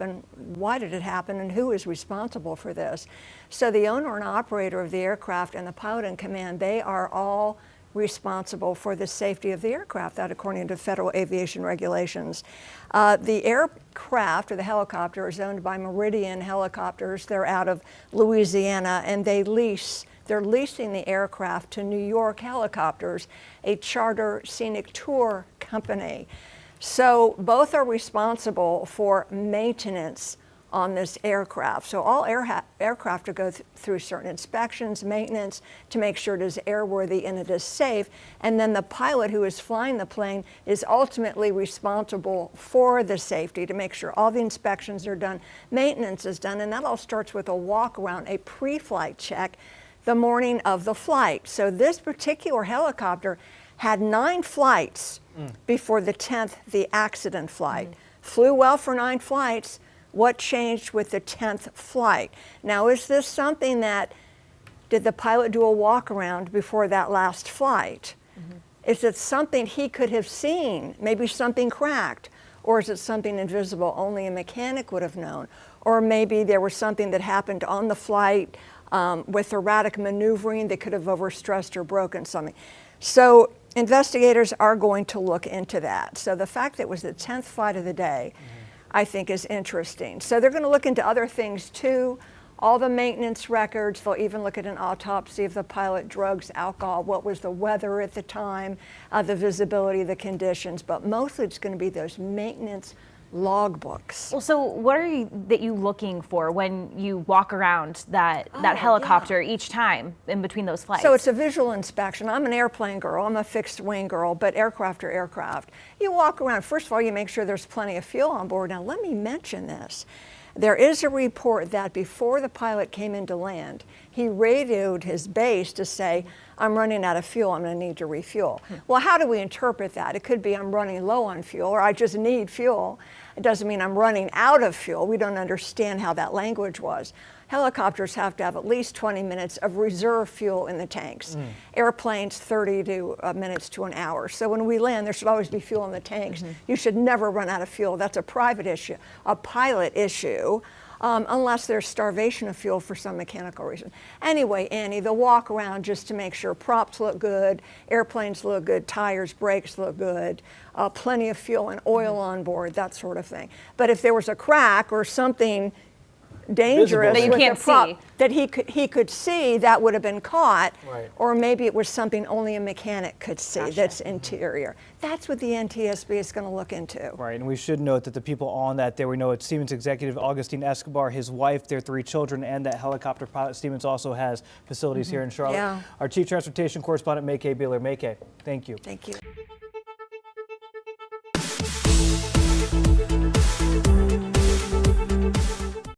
And why did it happen, and who is responsible for this? So the owner and operator of the aircraft and the pilot in command, they are all responsible for the safety of the aircraft, that according to federal aviation regulations. The aircraft, or the helicopter, is owned by Meridian Helicopters. They're out of Louisiana, and they're leasing the aircraft to New York Helicopters, a charter scenic tour company. So both are responsible for maintenance on this aircraft. So all aircraft will go through certain inspections, maintenance, to make sure it is airworthy and it is safe. And then the pilot who is flying the plane is ultimately responsible for the safety, to make sure all the inspections are done, maintenance is done, and that all starts with a walk around, a pre-flight check the morning of the flight. So this particular helicopter had 9 flights before the 10th, the accident flight. Flew well for 9 flights. What changed with the 10th flight? Now, is this something did the pilot do a walk around before that last flight? Is it something he could have seen? Maybe something cracked? Or is it something invisible only a mechanic would have known? Or maybe there was something that happened on the flight with erratic maneuvering that could have overstressed or broken something. So investigators are going to look into that. So the fact that it was the 10th flight of the day, I think, is interesting. So they're going to look into other things too, all the maintenance records. They'll even look at an autopsy of the pilot, drugs, alcohol, what was the weather at the time, the visibility, the conditions, but mostly it's going to be those maintenance logbooks. Well, so what are you looking for when you walk around that helicopter each time in between those flights? So it's a visual inspection. I'm an airplane girl, I'm a fixed wing girl, but aircraft are aircraft. You walk around, first of all, you make sure there's plenty of fuel on board. Now let me mention this. There is a report that before the pilot came into land, he radioed his base to say, I'm running out of fuel, I'm going to need to refuel. Well, how do we interpret that? It could be I'm running low on fuel, or I just need fuel. It doesn't mean I'm running out of fuel. We don't understand how that language was. Helicopters have to have at least 20 minutes of reserve fuel in the tanks. Airplanes, 30 minutes to an hour. So when we land, there should always be fuel in the tanks. You should never run out of fuel. That's a private issue, a pilot issue, unless there's starvation of fuel for some mechanical reason. Anyway, Annie, the walk around just to make sure props look good, airplanes look good, tires, brakes look good, plenty of fuel and oil on board, that sort of thing. But if there was a crack or something dangerous that you can't see, that he could see, that would have been caught, right. Or maybe it was something only a mechanic could see. That's interior. That's what the NTSB is going to look into. Right, and we should note that the people on that there, we know it's Siemens executive Augustine Escobar, his wife, their 3 children, and that helicopter pilot. Siemens also has facilities here in Charlotte. Yeah. Our Chief Transportation Correspondent, May K. Beeler. May K, thank you. Thank you.